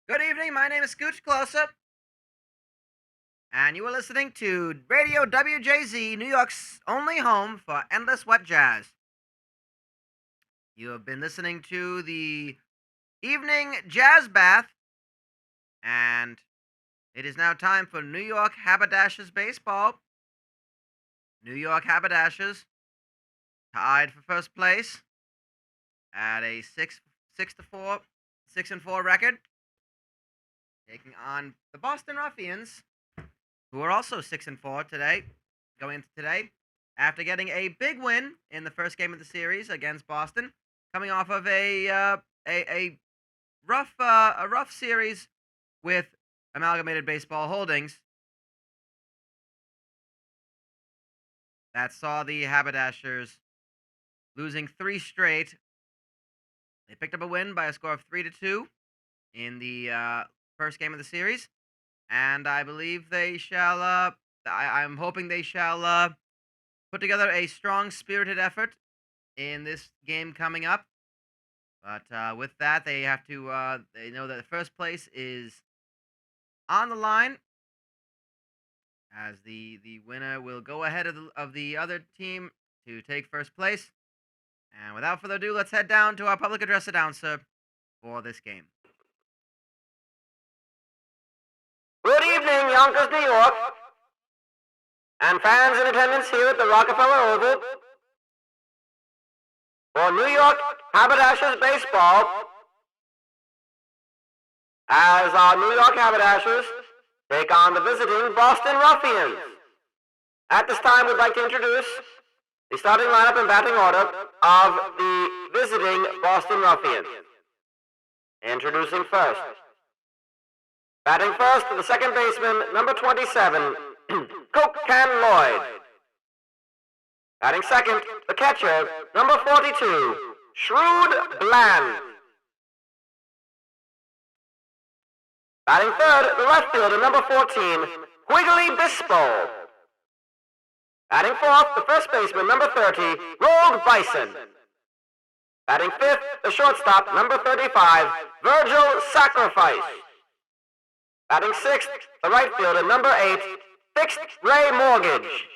Good evening. My name is Scooch Closer, and you are listening to Radio WJZ, New York's only home for endless wet jazz. You have been listening to the evening jazz bath, and it is now time for New York Haberdashers baseball. New York Haberdashers tied for first place at a 6-4 record, taking on the Boston Ruffians, who are also 6-4 today, going into today, after getting a big win in the first game of the series against Boston, coming off of a rough series with Amalgamated Baseball Holdings that saw the Haberdashers losing 3 straight. They picked up a win by a score of 3-2 in the first game of the series, and I believe they shall. I'm hoping they shall put together a strong, spirited effort in this game coming up. But with that, they have to. They know that the first place is on the line, as the winner will go ahead of the other team to take first place. And without further ado, let's head down to our public address announcer for this game. Good evening, Yonkers, New York, and fans in attendance here at the Rockefeller Oval. For New York Haberdashers baseball, as our New York Haberdashers take on the visiting Boston Ruffians. At this time, we'd like to introduce the starting lineup and batting order of the visiting Boston Ruffians. Introducing first. Batting first, the second baseman, number 27, Coke Can Lloyd. Batting second, the catcher, number 42, Shrewd Bland. Batting third, the left fielder, number 14, Quigley Bispo. Batting fourth, the first baseman, number 30, Rogue Bison. Batting fifth, the shortstop, number 35, Virgil Sacrifice. Batting sixth, the right fielder, number 8, Fixed Ray Mortgage.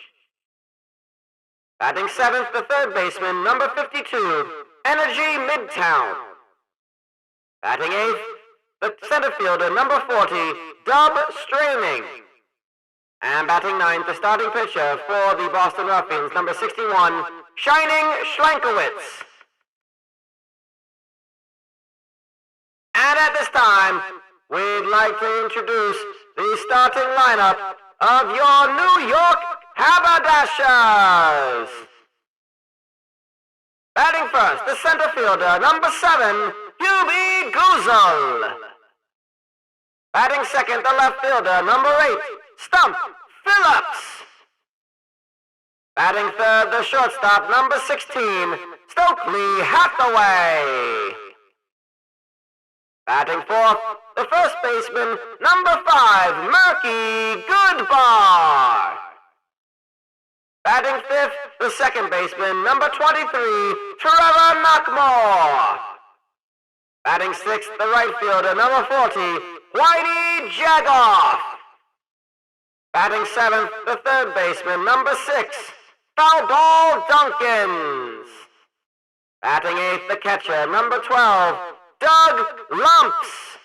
Batting seventh, the third baseman, number 52, Energy Midtown. Batting eighth, the center fielder, number 40, Dub Streaming. And batting ninth, the starting pitcher for the Boston Ruffians, number 61, Shining Schlenkowitz. And at this time, we'd like to introduce the starting lineup of your New York Haberdashers. Batting first, the center fielder, number 7, Hubie Goozle. Batting second, the left fielder, number 8, Stump Phillips. Batting third, the shortstop, number 16, Stokely Hathaway. Batting fourth, the first baseman, number 5, Murky Goodbar. Batting fifth, the second baseman, number 23, Trevor Knockmore. Batting sixth, the right fielder, number 40, Whitey Jagoff. Batting seventh, the third baseman, number 6, Foulball Dunkins. Batting eighth, the catcher, number 12, Doug Lumps.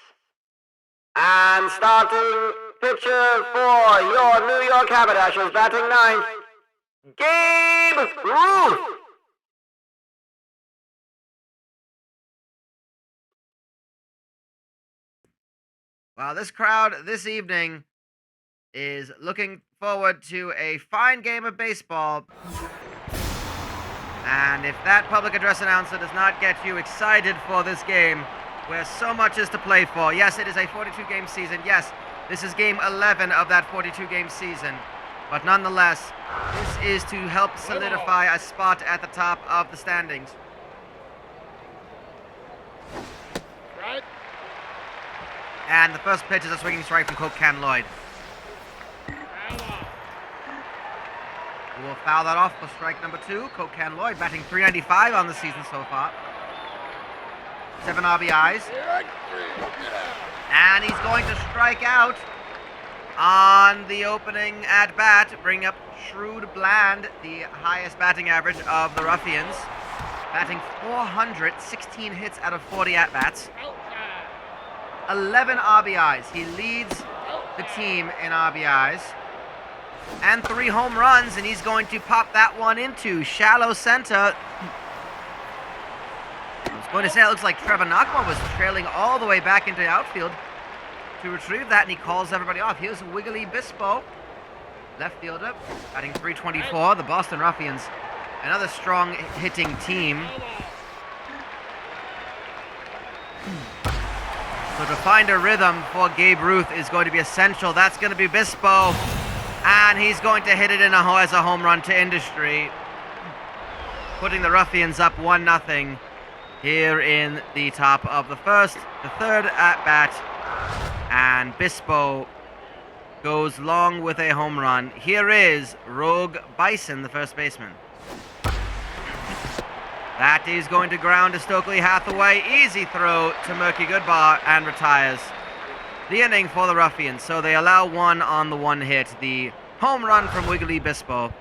And starting pitcher for your New York Haberdashers, batting ninth, Gabe Ruth. Well, this crowd this evening is looking forward to a fine game of baseball. And if that public address announcer does not get you excited for this game, where so much is to play for. Yes, it is a 42-game season. Yes, this is game 11 of that 42-game season. But nonetheless, this is to help solidify a spot at the top of the standings. Right. And the first pitch is a swinging strike from Coke Can Lloyd. Who will foul that off for strike number 2. Coke Can Lloyd batting .395 on the season so far. 7 RBIs. And he's going to strike out on the opening at bat, bring up Shrewd Bland, the highest batting average of the Ruffians, batting 400, 16 hits out of 40 at bats, 11 RBIs. He leads the team in RBIs, and 3 home runs, and he's going to pop that one into shallow center. I was going to say it looks like Trevor Knockmore was trailing all the way back into the outfield to retrieve that, and he calls everybody off. Here's Wiggly Bispo, left fielder, batting 324. The Boston Ruffians, another strong hitting team. So to find a rhythm for Gabe Ruth is going to be essential. That's going to be Bispo, and he's going to hit it in as a home run to industry, putting the Ruffians up 1-0 here in the top of the first. The third at-bat, and Bispo goes long with a home run. Here is Rogue Bison, the first baseman. That is going to ground to Stokely Hathaway. Easy throw to Murky Goodbar, and retires the inning for the Ruffians. So they allow one on the one hit, the home run from Wiggly Bispo.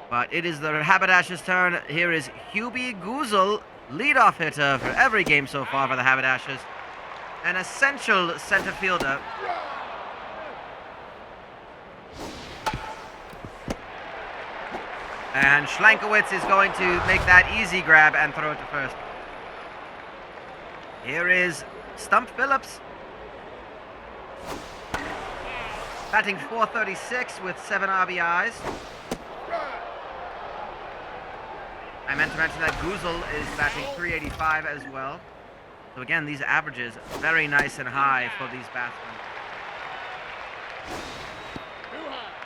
But it is the Haberdashers' turn. Here is Hubie Goozle, leadoff hitter for every game so far for the Haberdashers. An essential center fielder. And Schlankowitz is going to make that easy grab and throw it to first. Here is Stump Phillips, batting 436 with 7 RBIs. I meant to mention that Goozle is batting 385 as well. So again, these averages very nice and high for these batsmen.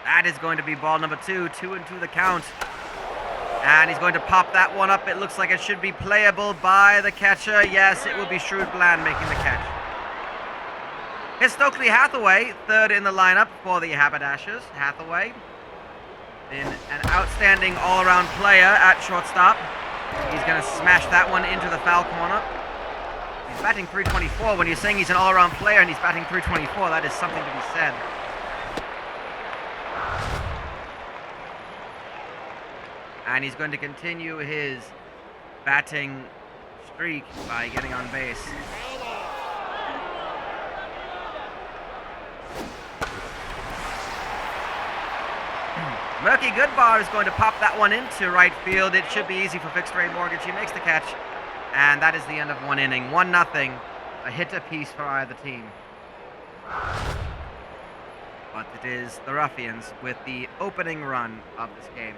That is going to be ball number 2, 2-2 the count. And he's going to pop that one up. It looks like it should be playable by the catcher. Yes, it will be Shrewd Bland making the catch. Here's Stokely Hathaway, third in the lineup for the Haberdashers. Hathaway, been an outstanding all-around player at shortstop. He's going to smash that one into the foul corner. He's batting 324. When you're saying he's an all-around player and he's batting 324, that is something to be said. And he's going to continue his batting streak by getting on base. Murky Goodbar is going to pop that one into right field. It should be easy for Fixed Rate Mortgage. He makes the catch, and that is the end of one inning. 1-0, a hit apiece for either team. But it is the Ruffians with the opening run of this game.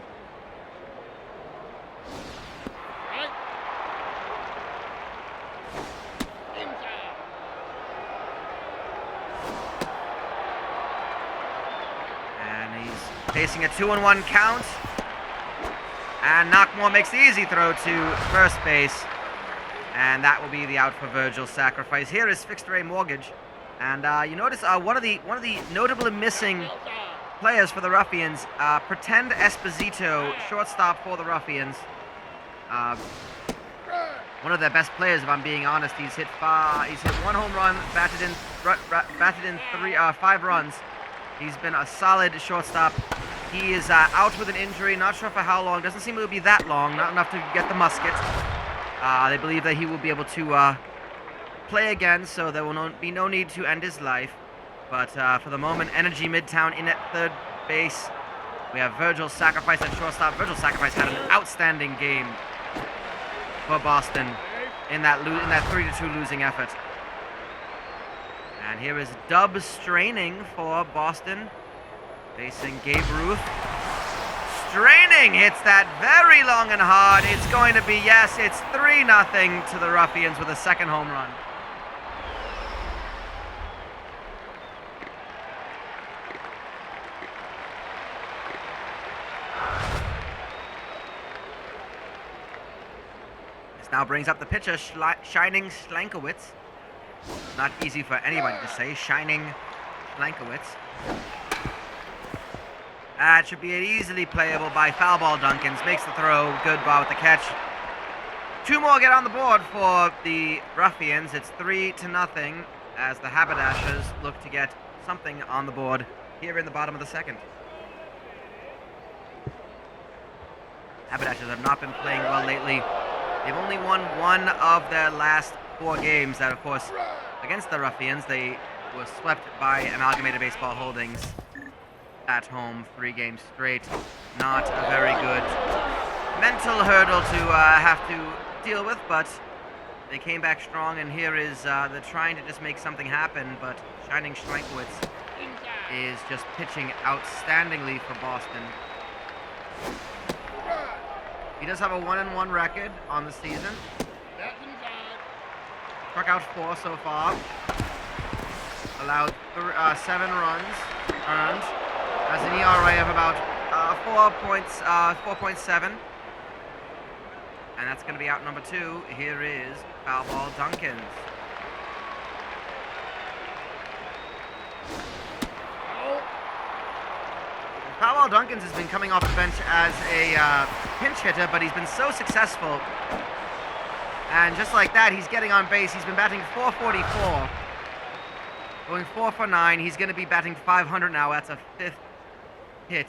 Facing a 2-1 count, and Knockmore makes the easy throw to first base, and that will be the out for Virgil sacrifice. Here is Fixed Rate Mortgage, and you notice one of the notably missing players for the Ruffians, Pretend Esposito, shortstop for the Ruffians. One of their best players, if I'm being honest. He's hit 1 home run, batted in 5 runs. He's been a solid shortstop. He is out with an injury, not sure for how long. Doesn't seem to be that long, not enough to get the musket. They believe that he will be able to play again, so there will be no need to end his life. But for the moment, Energy Midtown in at third base. We have Virgil Sacrifice at shortstop. Virgil Sacrifice had an outstanding game for Boston in that 3-2 losing effort. And here is Dub Straining for Boston, facing Gabe Ruth. Straining hits that very long and hard. It's going to be, yes, it's 3-0 to the Ruffians with a second home run. This now brings up the pitcher, Shining Schlankowitz. Not easy for anybody to say. Shining Schlankowitz. That should be easily playable by foul ball Duncans. Makes the throw. Goodbar with the catch. 2 more get on the board for the Ruffians. It's 3-0. as the Haberdashers look to get something on the board here in the bottom of the second. Haberdashers have not been playing well lately. They've only won one of their last 4 games. That, of course, against the Ruffians, they were swept by Amalgamated Baseball Holdings at home 3 games straight. Not a very good mental hurdle to have to deal with, but they came back strong, and here is they're trying to just make something happen, but Shining Schreinkowitz is just pitching outstandingly for Boston. He does have a 1-1 record on the season. Struck out 4 so far. Allowed 7 runs earned. Has an ERA of about 4.7. And that's going to be out number 2. Here is foul ball Duncans. Foul ball Duncans has been coming off the bench as a pinch hitter, but he's been so successful. And just like that, he's getting on base. He's been batting .444. Going 4 for 9. He's going to be batting .500 now. That's a 5th hit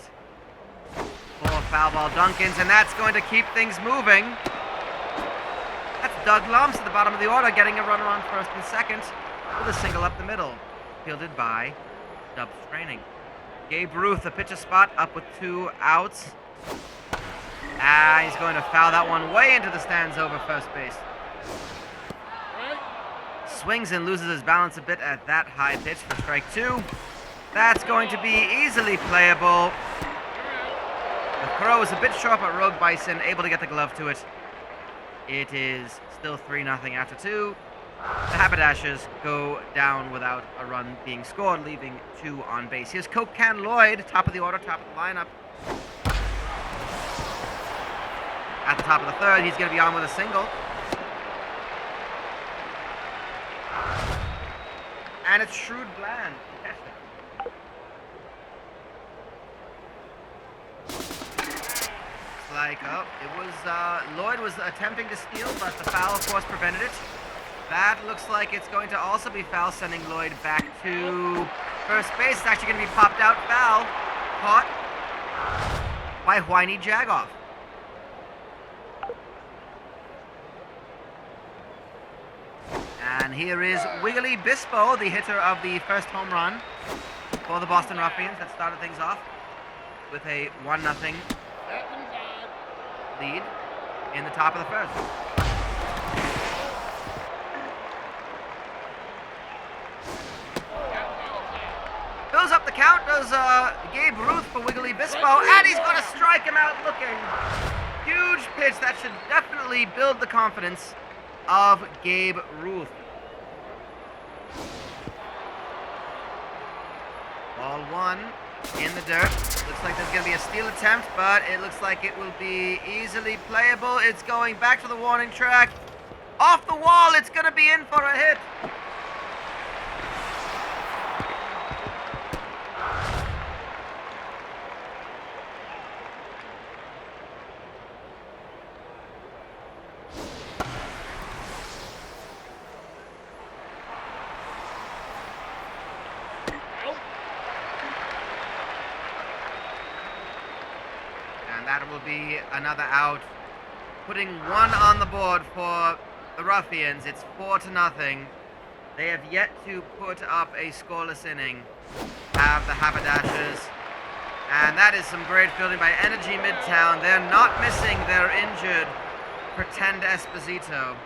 for foul ball Duncans, and that's going to keep things moving. That's Doug Lumps at the bottom of the order, getting a runner on first and second with a single up the middle, fielded by Dub Straining. Gabe Ruth, the pitcher spot, up with 2 outs. He's going to foul that one way into the stands over first base. Swings and loses his balance a bit at that high pitch for strike 2. That's going to be easily playable. The throw is a bit short, but Rogue Bison able to get the glove to it. It is still 3-0 after 2. The Haberdashers go down without a run being scored, leaving 2 on base. Here's Coke Can Lloyd, top of the order, top of the lineup. At the top of the third, he's going to be on with a single. And it's Shrewd Bland. Lloyd was attempting to steal, but the foul, of course, prevented it. That looks like it's going to also be foul, sending Lloyd back to first base. It's actually going to be popped out foul, caught by Whiny Jagoff. And here is Wiggly Bispo, the hitter of the first home run for the Boston Ruffians that started things off with a 1-0 lead in the top of the first. Fills up the count, does Gabe Ruth for Wiggly Bispo, and he's going to strike him out looking. Huge pitch that should definitely build the confidence of Gabe Ruth. Ball 1 in the dirt. Looks like there's going to be a steal attempt, but it looks like it will be easily playable. It's going back to the warning track. Off the wall, it's going to be in for a hit. That will be another out, putting 1 on the board for the Ruffians. It's 4-0. They have yet to put up a scoreless inning, have the Haberdashers. And that is some great fielding by Energy Midtown. They're not missing their injured Pretend Esposito.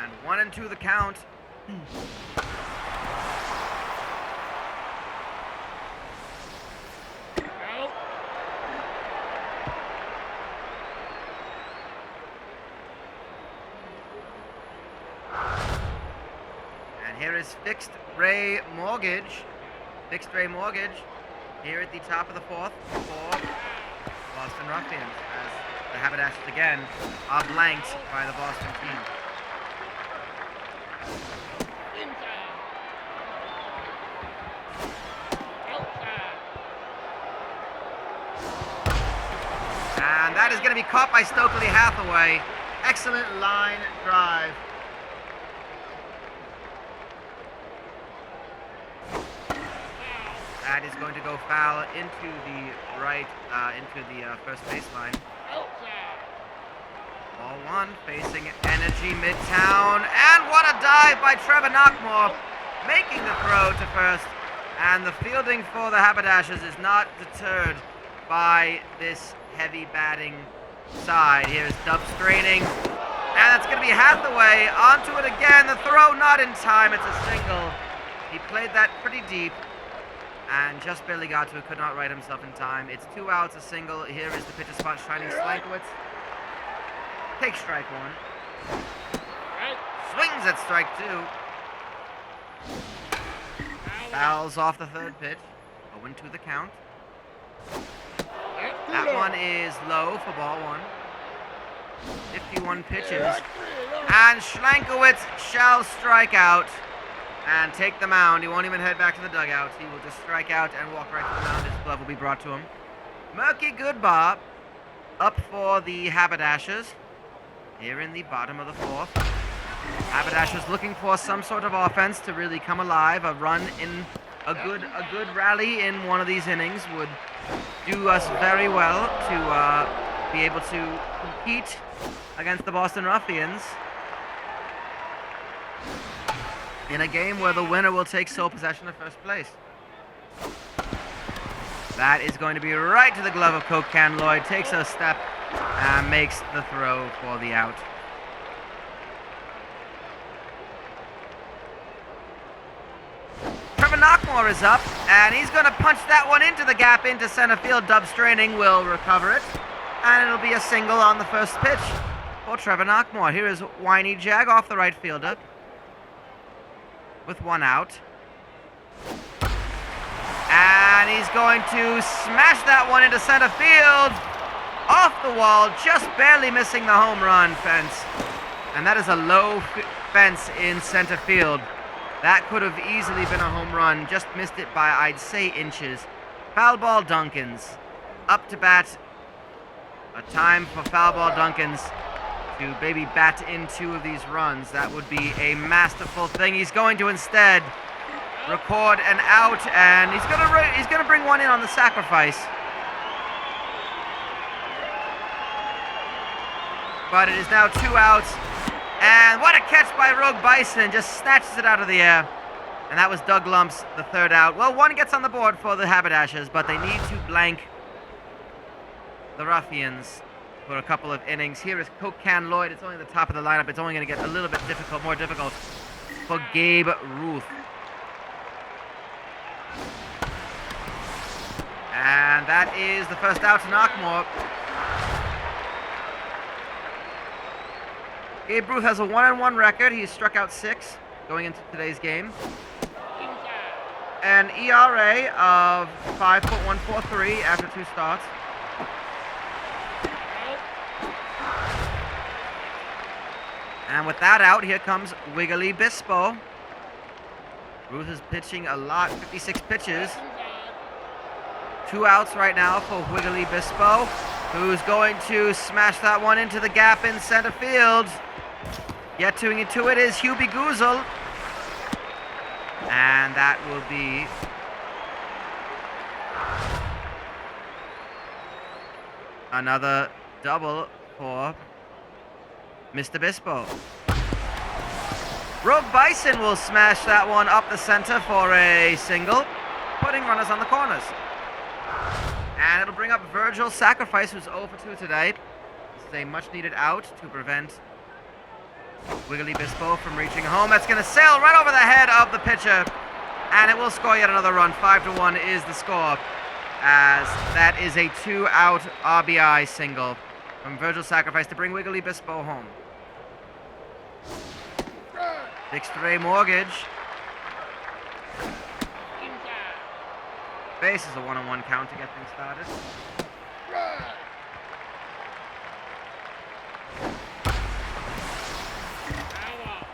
And 1-2 the count. Here is Fixed Ray Mortgage. Fixed Ray Mortgage here at the top of the fourth for Boston Ruffians, as the Haberdashers again are blanked by the Boston team. Inside. Outside. And that is going to be caught by Stokely Hathaway. Excellent line drive. That is going to go foul into the right, into the first baseline. Outside. Ball one, facing Energy Midtown. And what a dive by Trevor Knockmore, making the throw to first. And the fielding for the Haberdashers is not deterred by this heavy batting side. Here's Dub straining. And that's going to be Hathaway onto it again. The throw not in time. It's a single. He played that pretty deep and just barely got to it. Could not right himself in time. It's 2 outs, a single. Here is the pitcher spot, Shining Slankowitz. Takes strike one. Right. Swings at strike two. Fouls off the third pitch. 0-2 the count. That one is low for ball one. 51 pitches. And Schlankowitz shall strike out and take the mound. He won't even head back to the dugout. He will just strike out and walk right to the mound. His glove will be brought to him. Murky Goodbar up for the Haberdashers here in the bottom of the fourth. Haberdashers looking for some sort of offense to really come alive. A run in a good rally in one of these innings would do us very well to be able to compete against the Boston Ruffians in a game where the winner will take sole possession of first place. That is going to be right to the glove of Coke Can Lloyd. Takes a step and makes the throw for the out. Trevor Knockmore is up, and he's going to punch that one into the gap into center field. Dub Straining will recover it, and it'll be a single on the first pitch for Trevor Knockmore. Here is Whiny Jag off the right fielder with 1 out. And he's going to smash that one into center field. Off the wall, just barely missing the home run fence. And that is a low fence in center field. That could have easily been a home run. Just missed it by, I'd say, inches. Foul ball Duncans. Up to bat. A time for foul ball Duncans to maybe bat in 2 of these runs. That would be a masterful thing. He's going to instead record an out, and he's gonna bring one in on the sacrifice. But it is now 2 outs, and what a catch by Rogue Bison, just snatches it out of the air. And that was Doug Lumps, the 3rd out. Well, 1 gets on the board for the Haberdashers, but they need to blank the Ruffians for a couple of innings. Here is Coke Can Lloyd. It's only the top of the lineup. It's only going to get a little bit more difficult for Gabe Ruth. And that is the first out to Knockmore. Gabe Ruth has a 1-1 record. He's struck out 6 going into today's game. An ERA of 5.143 after 2 starts. And with that out, here comes Wiggly Bispo. Ruth is pitching a lot, 56 pitches. 2 outs right now for Wiggly Bispo, who's going to smash that one into the gap in center field. Getting into it is Hubie Goozle. And that will be another double for Mr. Bispo. Rogue Bison will smash that one up the center for a single, putting runners on the corners. And it'll bring up Virgil Sacrifice, who's 0 for 2 today. This is a much-needed out to prevent Wiggly Bispo from reaching home. That's going to sail right over the head of the pitcher, and it will score yet another run. 5-1 is the score, as that is a 2-out RBI single from Virgil Sacrifice to bring Wiggly Bispo home. Fixed Ray Mortgage Inside. Base is a 1-on-1 count to get things started. Right. Power.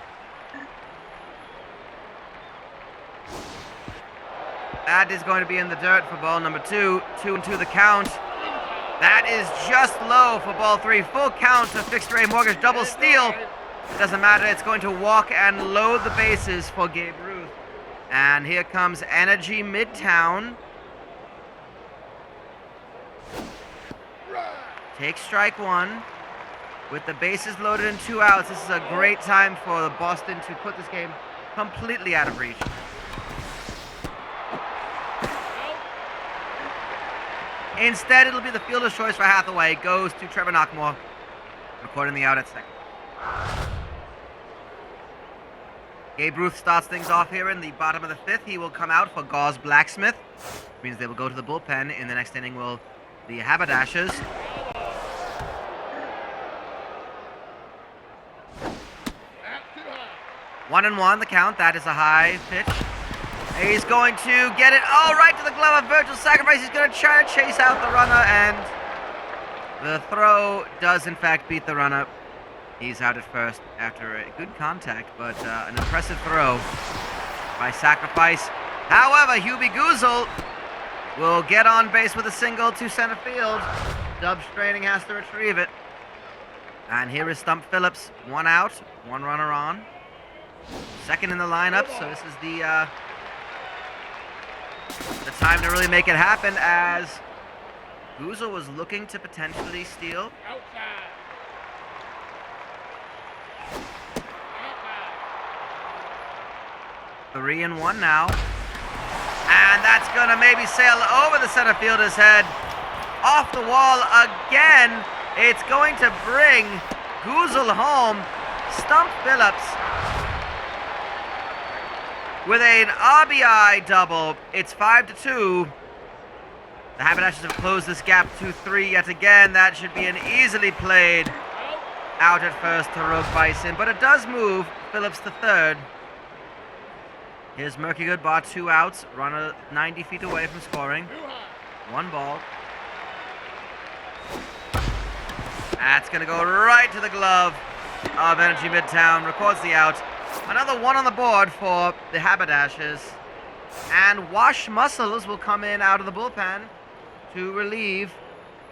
That is going to be in the dirt for ball number 2. 2-2 the count. Inside. That is just low for ball 3. Full count to fixed rate mortgage double steal. It doesn't matter. It's going to walk and load the bases for Gabe Ruth. And here comes Energy Midtown. Right. Takes strike 1. With the bases loaded and 2 outs, this is a great time for Boston to put this game completely out of reach. Out. Instead, it'll be the fielder's choice for Hathaway. Goes to Trevor Knockmore, recording the out at second. Gabe Ruth starts things off here in the bottom of the 5th. He will come out for Gauze Blacksmith. Which means they will go to the bullpen. In the next inning will the Haberdashers. Out too high. 1-1 the count. That is a high pitch. He's going to get it. Oh, right to the glove of Virgil Sacrifice. He's going to try to chase out the runner, and the throw does in fact beat the runner. He's out at first after a good contact, but an impressive throw by Sacrifice. However, Hubie Goozle will get on base with a single to center field. Dub Straining has to retrieve it. And here is Stump Phillips. 1 out, 1 runner on. Second in the lineup, so this is the time to really make it happen, as Goozle was looking to potentially steal. Outside. Outside. 3-1 now. And that's going to maybe sail over the center fielder's head. Off the wall again. It's going to bring Goozle home. Stump Phillips with an RBI double. It's 5-2. The Haberdashers have closed this gap to 3 yet again. That should be an easily played Out. out at first to Rogue Bison, but it does move Phillips to third. Here's Murky Goodbar, 2 outs, runner 90 feet away from scoring. Too high. 1 ball. That's going to go right to the glove of Energy Midtown, records the out. Another 1 on the board for the Haberdashers. And Wash Muscles will come in out of the bullpen to relieve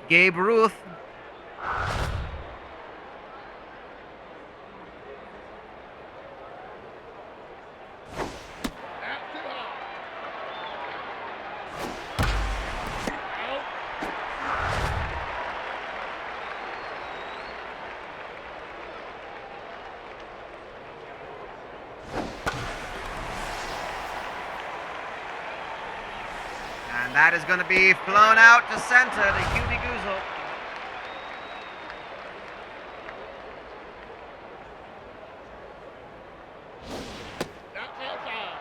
Gabe Ruth. Out too high. Out. And that is going to be flown out to center to Hubie Goozle. That's outside.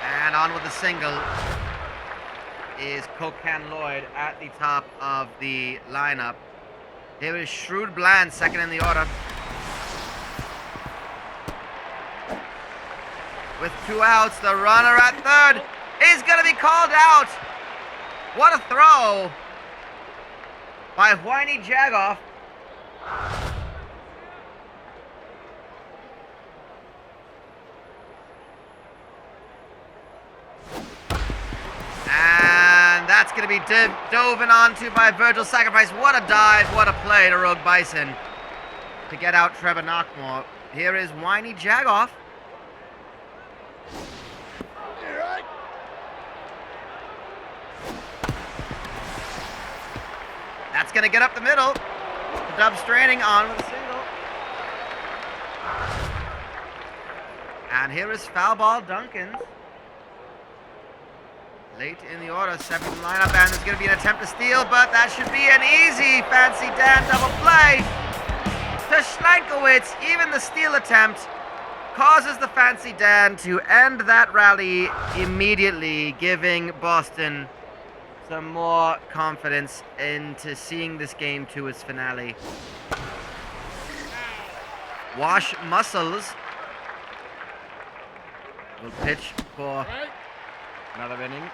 And on with the single is Cocan Lloyd at the top of the lineup. Here is Shrewd Bland, second in the order. With 2 outs, the runner at third is going to be called out. What a throw by Whitey Jagoff. And that's going to be dove onto by Virgil Sacrifice. What a dive, what a play to Rogue Bison to get out Trevor Knockmore. Here is Whitey Jagoff. You're right. That's going to get up the middle. The Dub Straining on with a single. And here is foul ball Duncans. Late in the order, 7th in the lineup, and there's going to be an attempt to steal, but that should be an easy Fancy Dan double play to Schlenkowitz. Even the steal attempt causes the Fancy Dan to end that rally immediately, giving Boston some more confidence into seeing this game to its finale. Wash Muscles will pitch for Right? another inning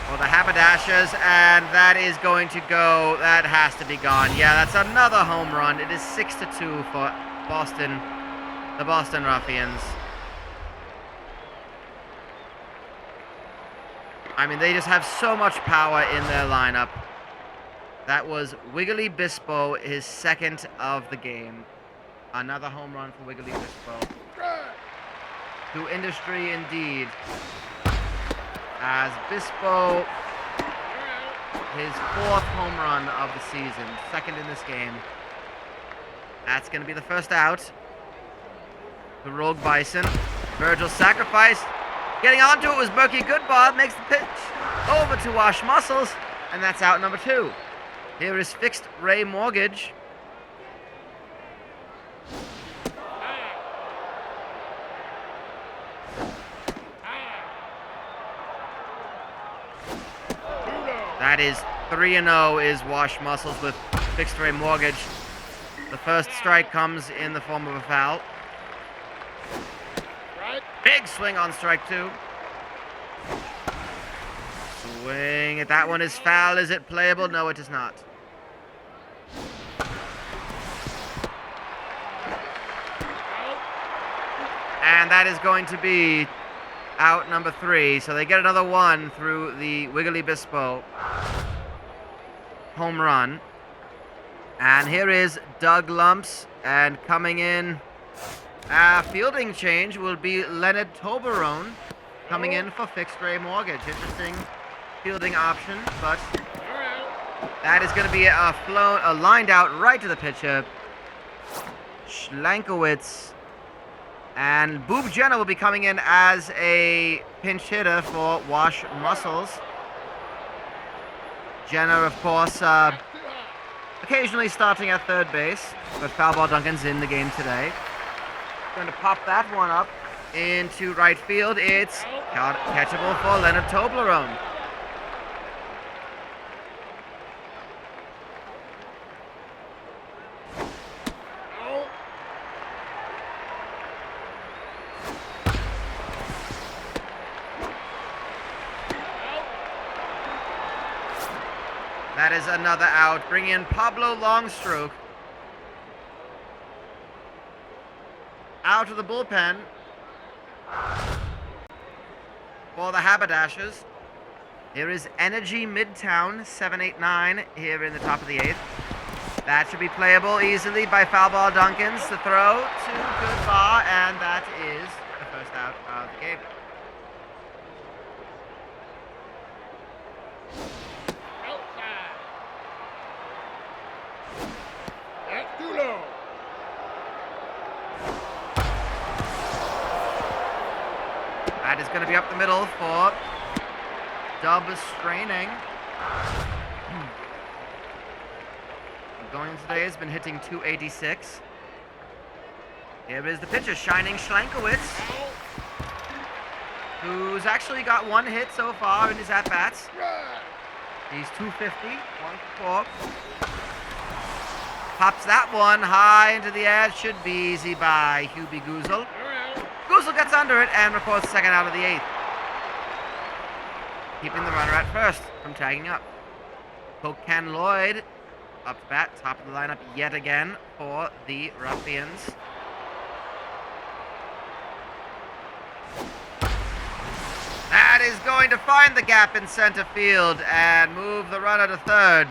for the Haberdashers, and that is going to go. That has to be gone. Yeah, that's another home run. It is 6-2 for Boston, the Boston Ruffians. I mean, they just have so much power in their lineup. That was Wiggly Bispo, his second of the game. Another home run for Wiggly Bispo. To industry indeed. As Bispo, his fourth home run of the season, second in this game. That's going to be the first out. The Rogue Bison. Virgil sacrifice. Getting onto it was Berkey Goodbar. Makes the pitch over to Wash Muscles. And that's out number 2. Here is Fixed Ray Mortgage. That is 3-0 is Wash Muscles with Fixed Ray Mortgage. The first strike comes in the form of a foul. Right? Big swing on strike 2. Swing at that one is foul. Is it playable? No, it is not. And that is going to be out number 3. So they get another one through the Wiggly Bispo home run. And here is Doug Lumps. And coming in, fielding change will be Leonard Toblerone coming in for Fixed Ray Mortgage. Interesting fielding option, but that is going to be a lined out right to the pitcher. Schlankowitz. And Boob Jenner will be coming in as a pinch hitter for Wash Muscles. Jenner, of course, occasionally starting at third base, but foul ball Duncan's in the game today. Going to pop that one up into right field. It's catchable for Leonard Toblerone. That is another out. Bring in Pablo Longstroke. Out of the bullpen for the Haberdashers. Here is Energy Midtown 789 here in the top of the 8th. That should be playable easily by foul ball Duncans. The throw to Goodbar, and that is the first out of the game. That's too low. That is going to be up the middle for Dub Straining. Going in today has been hitting 286. Here is the pitcher, Shining Schlankowitz, who's actually got one hit so far in his at-bats. He's 250, 1 for 4. Pops that one high into the air. Should be easy by Hubie Goozle. Goozle gets under it and records second out of the 8th. Keeping the runner at first from tagging up. Cocan Lloyd up to bat, top of the lineup yet again for the Ruffians. That is going to find the gap in center field and move the runner to third.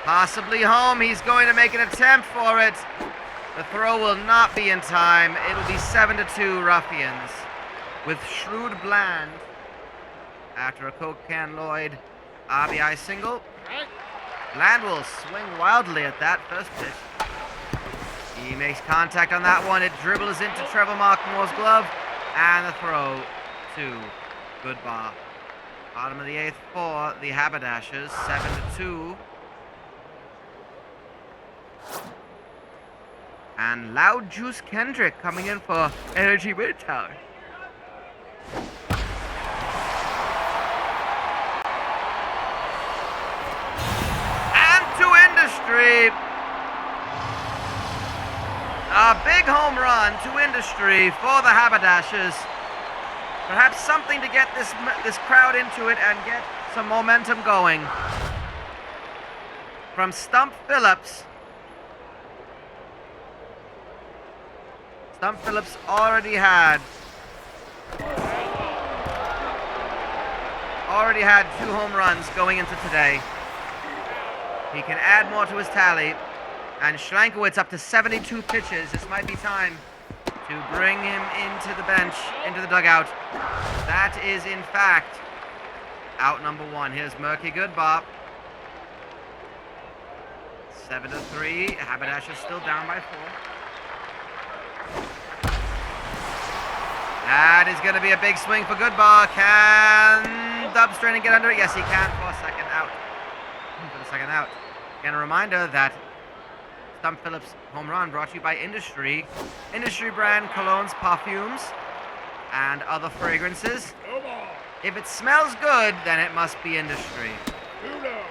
Possibly home. He's going to make an attempt for it. The throw will not be in time. It'll be 7-2 Ruffians with Shrewd Bland after a Cocan Lloyd RBI single. Bland will swing wildly at that first pitch. He makes contact on that one. It dribbles into Trevor Markmore's glove, and the throw to Goodbar. Bottom of the 8th for the Haberdashers, 7-2. And Loud Juice Kendrick coming in for Energy Midtown. Industry. A big home run to Industry for the Haberdashers. Perhaps something to get this crowd into it and get some momentum going. From Stump Phillips. Stump Phillips already had 2 home runs going into today. He can add more to his tally. And Schlenkowitz up to 72 pitches. This might be time to bring him into the bench, into the dugout. That is, in fact, out number 1. Here's Murky Goodbar. 7-3. Haberdashers still down by 4. That is going to be a big swing for Goodbar. Can Dubstraining get under it? Yes, he can for a second out. For the second out. Again, a reminder that Stump Phillips home run brought to you by Industry. Industry brand colognes, perfumes, and other fragrances. No ball. If it smells good, then it must be Industry. 2-0.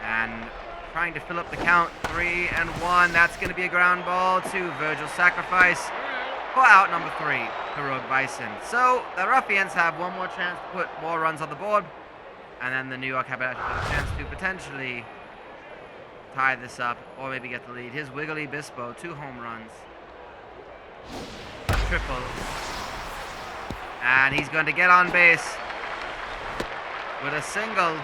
And trying to fill up the count, 3-1. That's going to be a ground ball to Virgil Sacrifice for out number 3, Heroic Bison. So the Ruffians have one more chance to put more runs on the board. And then the New York Haberdashers have a chance to potentially tie this up or maybe get the lead. Here's Wiggly Bispo, 2 home runs. Triple. And he's going to get on base with a single.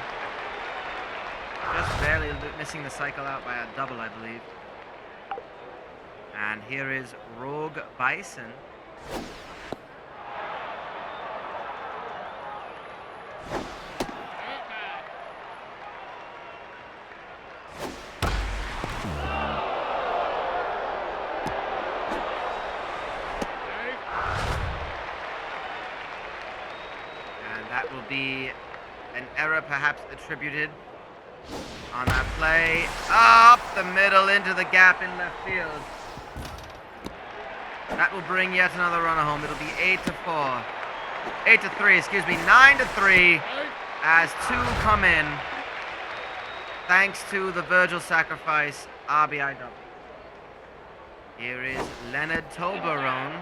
Just barely missing the cycle out by a double, I believe. And here is Rogue Bison. That will be an error perhaps attributed on that play. Up the middle into the gap in left field. That will bring yet another runner home. It'll be 8-4. 8-3, excuse me. 9-3 as 2 come in. Thanks to the Virgil Sacrifice RBI double. Here is Leonard Toblerone.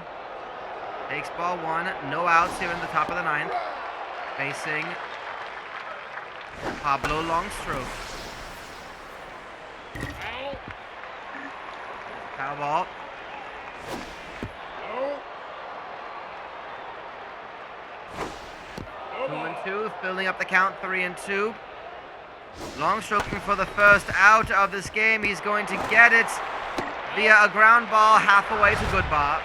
Takes ball 1. No outs here in the top of the 9th. Facing Pablo Longstroke. Foul ball. No. 2-2, filling up the count, 3-2. Longstroking for the first out of this game. He's going to get it via a ground ball halfway to Goodbar.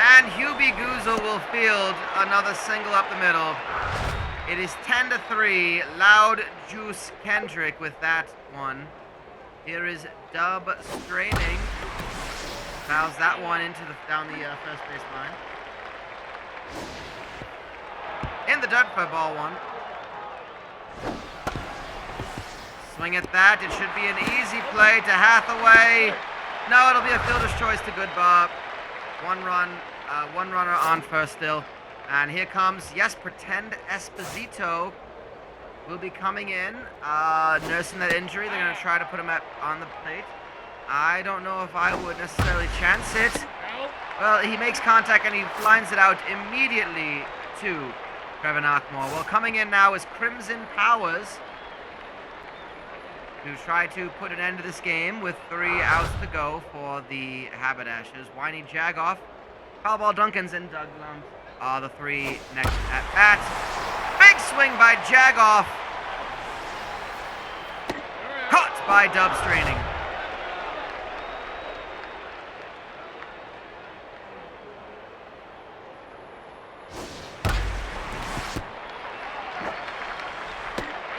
And Hubie Guzzo will field another single up the middle. It is 10-3. Loud Juice Kendrick with that one. Here is Dub Straining. Fouls that one into down the first base line. In the dirt for ball 1. Swing at that. It should be an easy play to Hathaway. No, it'll be a fielder's choice to Goodbar. One runner on first still. And here comes, yes, Pretend Esposito will be coming in, nursing that injury. They're going to try to put him on the plate. I don't know if I would necessarily chance it. Well, he makes contact and he lines it out immediately to Trevor Knockmore. Well, coming in now is Crimson Powers to try to put an end to this game with 3 outs to go for the Haberdashers. Whiny Jagoff, Powerball Duncans, and Doug Lump are the 3 next at bat. Big swing by Jagoff. Caught by Dub Straining.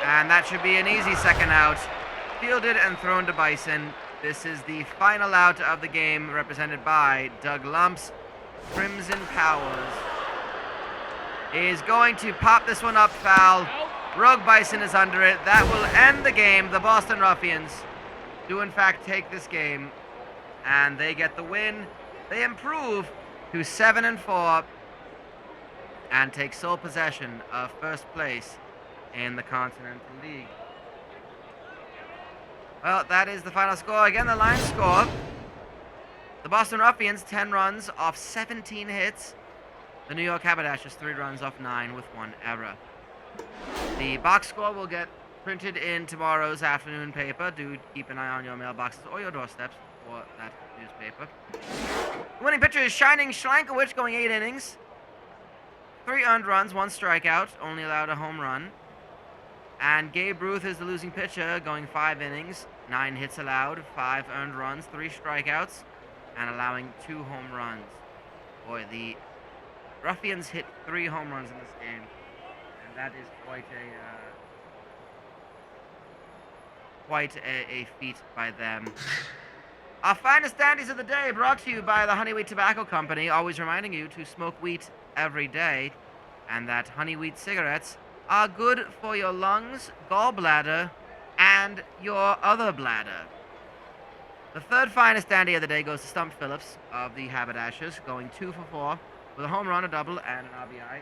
And that should be an easy second out. Fielded and thrown to Bison. This is the final out of the game, represented by Doug Lumps. Crimson Powers is going to pop this one up foul. Rogue Bison is under it. That will end the game. The Boston Ruffians do in fact take this game, and they get the win. They improve to 7-4 and take sole possession of first place in the Continental League. Well, that is the final score. Again, the line score. The Boston Ruffians, 10 runs off 17 hits. The New York Haberdashers, 3 runs off 9 with 1 error. The box score will get printed in tomorrow's afternoon paper. Do keep an eye on your mailboxes or your doorsteps for that newspaper. The winning pitcher is Shining Schlankiewicz, going 8 innings. 3 earned runs, 1 strikeout, only allowed a home run. And Gabe Ruth is the losing pitcher, going 5 innings, 9 hits allowed, 5 earned runs, 3 strikeouts, and allowing 2 home runs. Boy, the Ruffians hit 3 home runs in this game, and that is quite a feat by them. Our finest dandies of the day, brought to you by the Honey Wheat Tobacco Company, always reminding you to smoke wheat every day, and that honey wheat cigarettes are good for your lungs, gallbladder, and your other bladder. The third finest dandy of the day goes to Stump Phillips of the Haberdashers, going 2 for 4 with a home run, a double, and an RBI.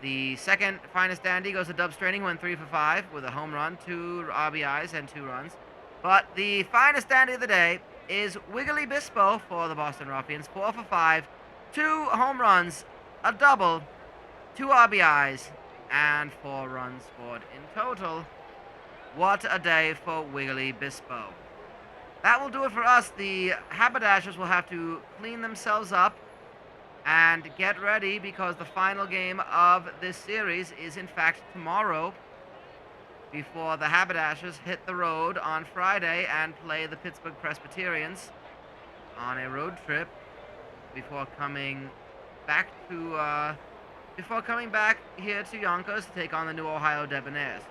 The second finest dandy goes to Dub Straining, went 3 for 5 with a home run, 2 RBIs, and 2 runs. But the finest dandy of the day is Wiggly Bispo for the Boston Ruffians, 4 for 5, 2 home runs, a double, 2 RBIs, and 4 runs scored in total. What a day for Wiggly Bispo. That will do it for us. The Haberdashers will have to clean themselves up and get ready, because the final game of this series is in fact tomorrow, before the Haberdashers hit the road on Friday and play the Pittsburgh Presbyterians on a road trip before coming back here to Yonkers to take on the New Ohio Debonaires.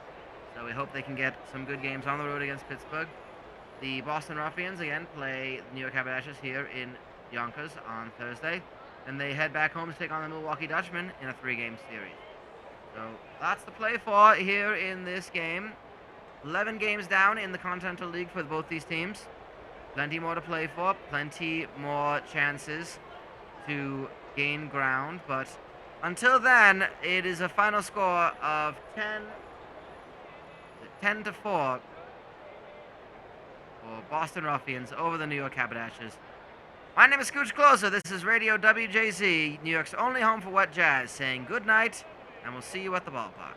So we hope they can get some good games on the road against Pittsburgh. The Boston Ruffians again play the New York Haberdashers here in Yonkers on Thursday, and they head back home to take on the Milwaukee Dutchmen in a 3-game series. So lots to play for here in this game. 11 games down in the Continental League for both these teams. Plenty more to play for, plenty more chances to gain ground, but until then, it is a final score of 10-4 for Boston Ruffians over the New York Haberdashers. My name is Scooch Closer. This is Radio WJZ, New York's only home for wet jazz, saying good night, and we'll see you at the ballpark.